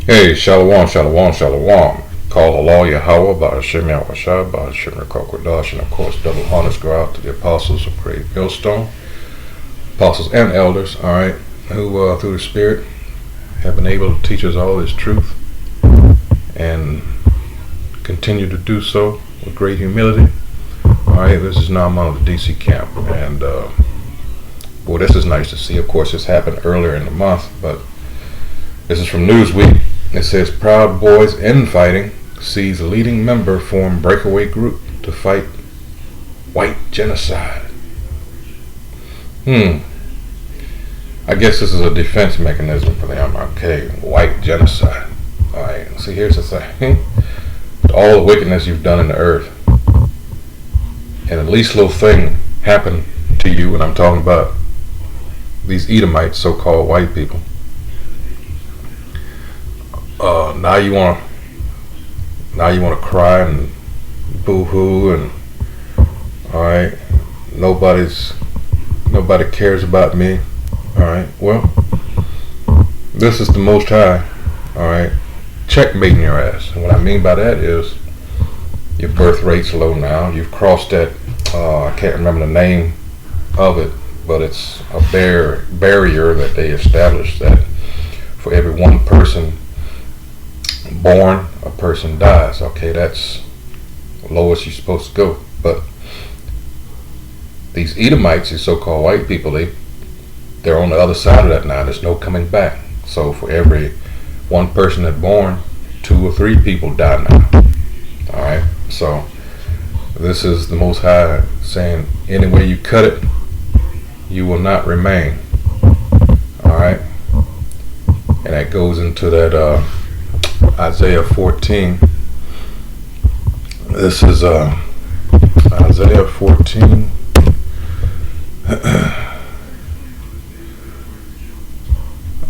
Hey, Shalom, Shalom, Shalom. Call Allah Yahweh, Ba'ashem Yahweh, Ba'ashem Rekokwadash, and of course, double honors go out to the apostles of Great Millstone, apostles and elders, alright, who through the Spirit have been able to teach us all this truth and continue to do so with great humility. Alright, this is Naaman of the DC camp, and boy, this is nice to see. Of course, this happened earlier in the month, but this is from Newsweek. It says, Proud Boys Infighting sees leading member form Breakaway group to fight white genocide. I guess this is a defense mechanism for them. Okay, white genocide. Alright, see, here's the thing. All the wickedness you've done in the earth, and the least little thing happened to you, and I'm talking about these Edomites, so-called white people. Now you want to cry and boo-hoo, and all right, nobody cares about me. All right, well, this is the Most High. All right, checkmating your ass. And what I mean by that is your birth rate's low now. You've crossed that. I can't remember the name of it, but it's a barrier that they established that for every one person born, a person dies. Okay, that's the lowest you're supposed to go. But these Edomites, these so-called white people, they're on the other side of that now. There's no coming back. So for every one person that's born, 2 or 3 people die now. All right, so this is the Most High saying, any way you cut it, you will not remain. All right, and that goes into that Isaiah 14. This is Isaiah 14.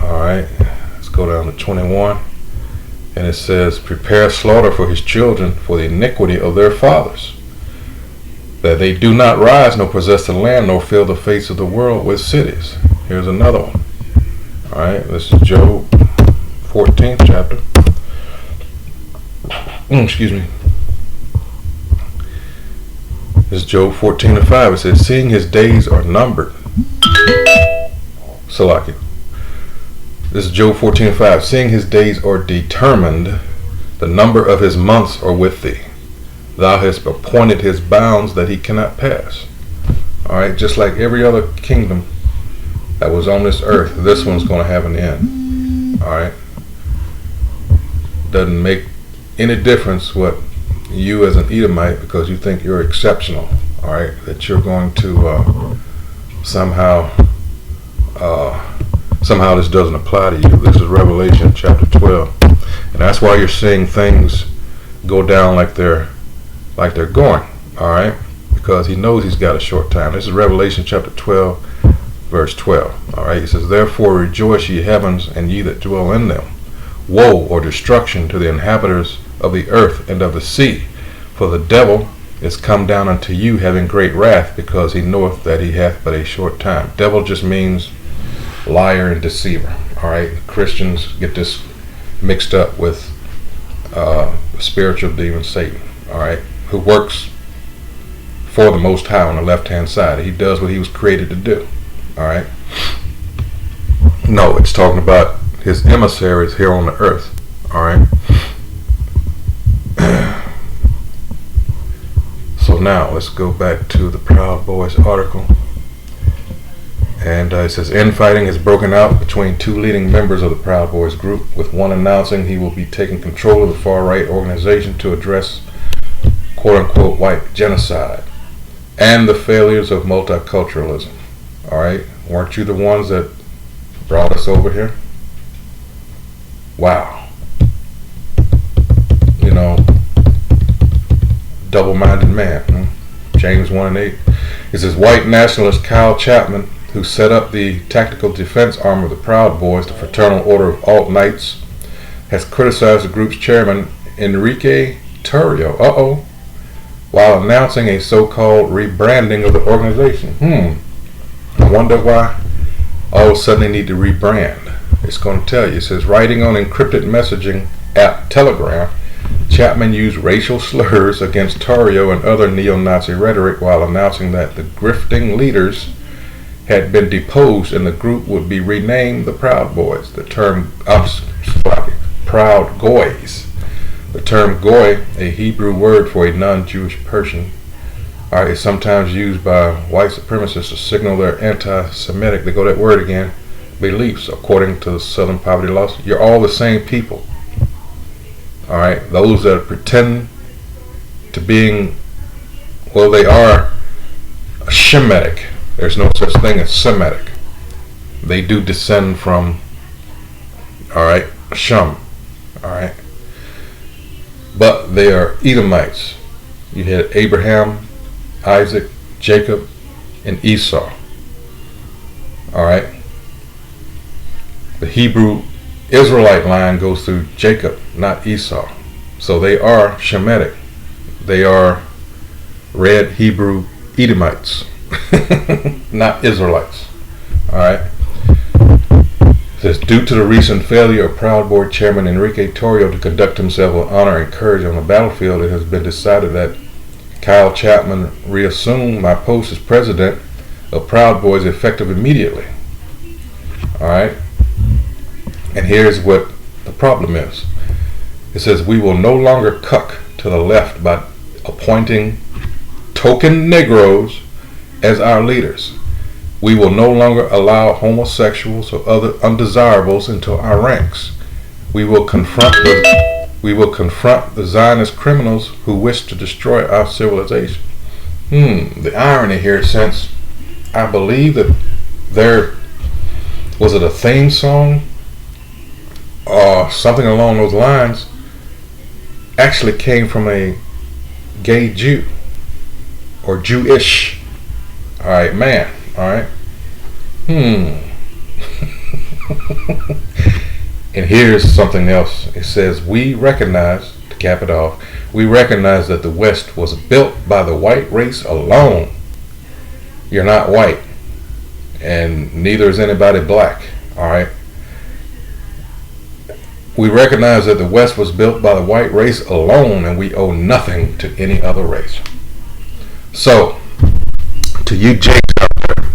Alright, let's go down to 21. And it says, Prepare slaughter for his children for the iniquity of their fathers, that they do not rise nor possess the land nor fill the face of the world with cities. Here's another one. Alright, this is Job 14th chapter. Excuse me. This is Job 14:5. It says, Seeing his days are numbered. Salaki. This is Job 14:5. Seeing his days are determined, the number of his months are with thee. Thou hast appointed his bounds that he cannot pass. Alright, just like every other kingdom that was on this earth, this one's going to have an end. Alright. Doesn't make any difference what you as an Edomite, because you think you're exceptional, all right, that you're going to somehow this doesn't apply to you. This is Revelation chapter 12, and that's why you're seeing things go down like they're going, all right, because he knows he's got a short time. This is Revelation chapter 12 verse 12. All right, he says, Therefore rejoice, ye heavens, and ye that dwell in them. Woe or destruction to the inhabitants of the earth and of the sea, for the devil is come down unto you having great wrath, because he knoweth that he hath but a short time. Devil just means liar and deceiver. All right, Christians get this mixed up with the spiritual demon Satan. All right, who works for the Most High on the left-hand side. He does what he was created to do. All right. No, it's talking about his emissaries here on the earth. All right. So now let's go back to the Proud Boys article, and it says, Infighting has broken out between 2 leading members of the Proud Boys group, with one announcing he will be taking control of the far-right organization to address quote-unquote white genocide and the failures of multiculturalism. All right, weren't you the ones that brought us over here? Wow. You know, double-minded man. James 1:8. It says, White nationalist Kyle Chapman, who set up the tactical defense arm of the Proud Boys, the Fraternal Order of Alt Knights, has criticized the group's chairman, Enrique Tarrio, while announcing a so-called rebranding of the organization. I wonder why all of a sudden they need to rebrand. It's going to tell you. It says, writing on encrypted messaging app Telegram, Chapman used racial slurs against Torrio and other neo-Nazi rhetoric while announcing that the grifting leaders had been deposed and the group would be renamed the Proud Boys. The term Proud Goys. The term goy, a Hebrew word for a non-Jewish person, is sometimes used by white supremacists to signal their anti-Semitic, they go that word again, beliefs. According to the Southern Poverty Law, you're all the same people. Alright, those that pretend to being, well, they are Shemitic. There's no such thing as Semitic. They do descend from, alright, Shem. Alright. But they are Edomites. You had Abraham, Isaac, Jacob, and Esau. Alright. The Hebrew Israelite line goes through Jacob, not Esau. So they are Shemitic. They are red Hebrew Edomites, not Israelites. Alright. It says, due to the recent failure of Proud Board Chairman Enrique Torrio to conduct himself with honor and courage on the battlefield, it has been decided that Kyle Chapman reassume my post as president of Proud Boys effective immediately. Alright. And here's what the problem is. It says, we will no longer cuck to the left by appointing token Negroes as our leaders. We will no longer allow homosexuals or other undesirables into our ranks. We will confront the Zionist criminals who wish to destroy our civilization. The irony here, since I believe that there was it a theme song or something along those lines, actually came from a gay Jew or Jewish, alright, man, alright. And here's something else. It says, we recognize, to cap it off, we recognize that the West was built by the white race alone. You're not white, and neither is anybody black, alright. We recognize that the West was built by the white race alone, and we owe nothing to any other race. So, to you Jakes out there,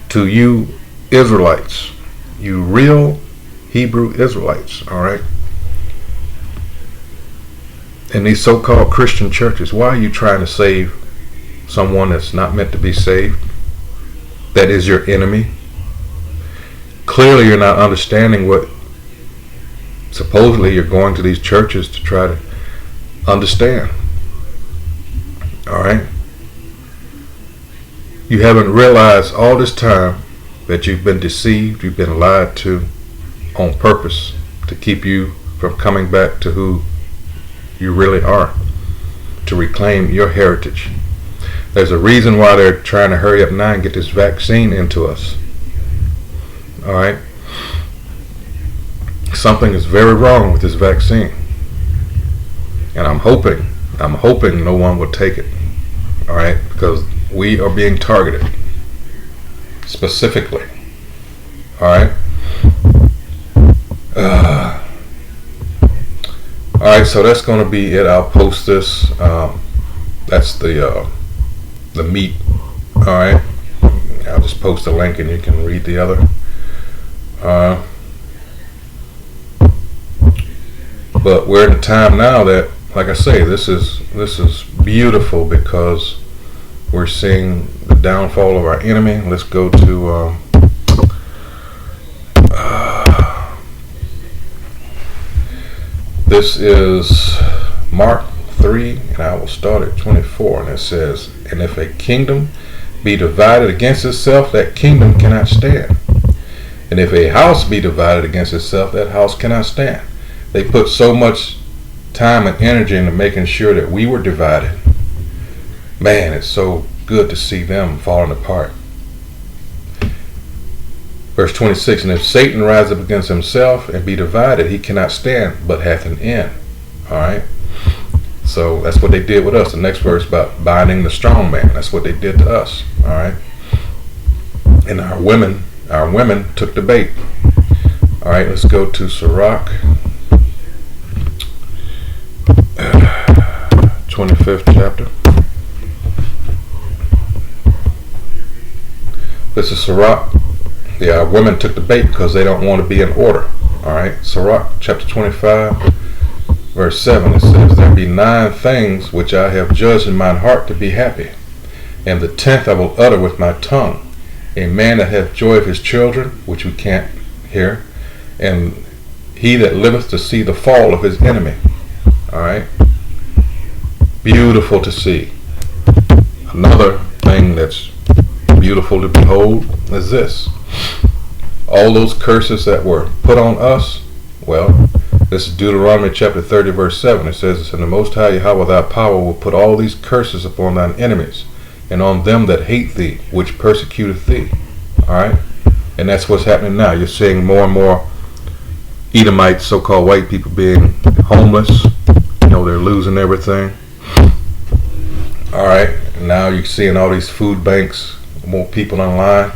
to you Israelites, you real Hebrew Israelites, alright, in these so-called Christian churches, why are you trying to save someone that's not meant to be saved? That is your enemy. Clearly you're not understanding what supposedly you're going to these churches to try to understand. Alright? You haven't realized all this time that you've been deceived, you've been lied to on purpose to keep you from coming back to who you really are, to reclaim your heritage. There's a reason why they're trying to hurry up now and get this vaccine into us. Alright? Something is very wrong with this vaccine. And I'm hoping no one will take it. Alright? Because we are being targeted. Specifically. Alright? Alright, so that's going to be it. I'll post this. That's the meat. Alright? I'll just post a link and you can read the other. But we're in a time now that, like I say, this is beautiful because we're seeing the downfall of our enemy. Let's go to this is Mark 3, and I will start at 24, and it says, and if a kingdom be divided against itself, that kingdom cannot stand. And if a house be divided against itself, that house cannot stand. They put so much time and energy into making sure that we were divided. Man, it's so good to see them falling apart. Verse 26, and if Satan rise up against himself and be divided, he cannot stand, but hath an end. Alright? So that's what they did with us. The next verse about binding the strong man. That's what they did to us. Alright? And our women took the bait. Alright, let's go to Sirach, 25th chapter. This is Sirach. The women took the bait because they don't want to be in order. Alright, Sirach chapter 25, verse 7. It says, there be 9 things which I have judged in mine heart to be happy, and the 10th I will utter with my tongue. A man that hath joy of his children, which we can't hear, and he that liveth to see the fall of his enemy. Alright, beautiful to see. Another thing that's beautiful to behold is this. All those curses that were put on us, well, this is Deuteronomy chapter 30 verse 7. It says, and the Most High Yahweh thy power will put all these curses upon thine enemies, and on them that hate thee, which persecuteth thee. Alright? And that's what's happening now. You're seeing more and more Edomites, so-called white people, being homeless. You know, they're losing everything. Alright? And now you're seeing all these food banks, more people online.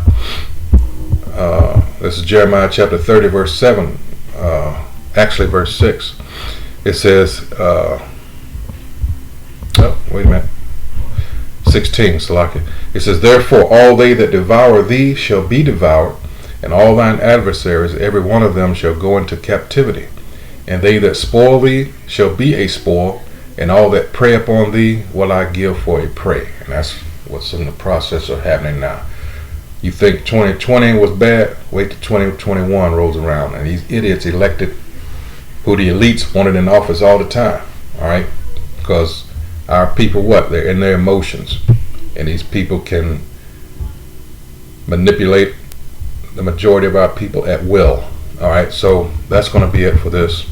This is Jeremiah chapter 30 verse 7. Actually verse 6. It says, wait a minute. 16, Salaki. It says, therefore all they that devour thee shall be devoured, and all thine adversaries, every one of them, shall go into captivity. And they that spoil thee shall be a spoil, and all that prey upon thee will I give for a prey. And that's what's in the process of happening now. You think 2020 was bad? Wait till 2021 rolls around, and these idiots elected who the elites wanted in office all the time. Alright? Because our people, what? They're in their emotions. And these people can manipulate the majority of our people at will. Alright, so that's going to be it for this.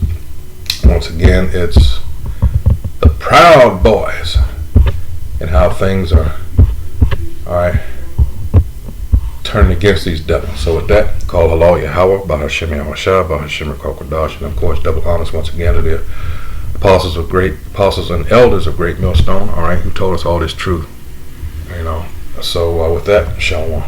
Once again, it's the Proud Boys and how things are, alright, turning against these devils. So with that, call Allah Yahweh, Bahashim Yahweh, Bahashim Kokodash, and of course double honors once again to the apostles and elders of Great Millstone, alright, who told us all this truth. You know. So with that, Shalom.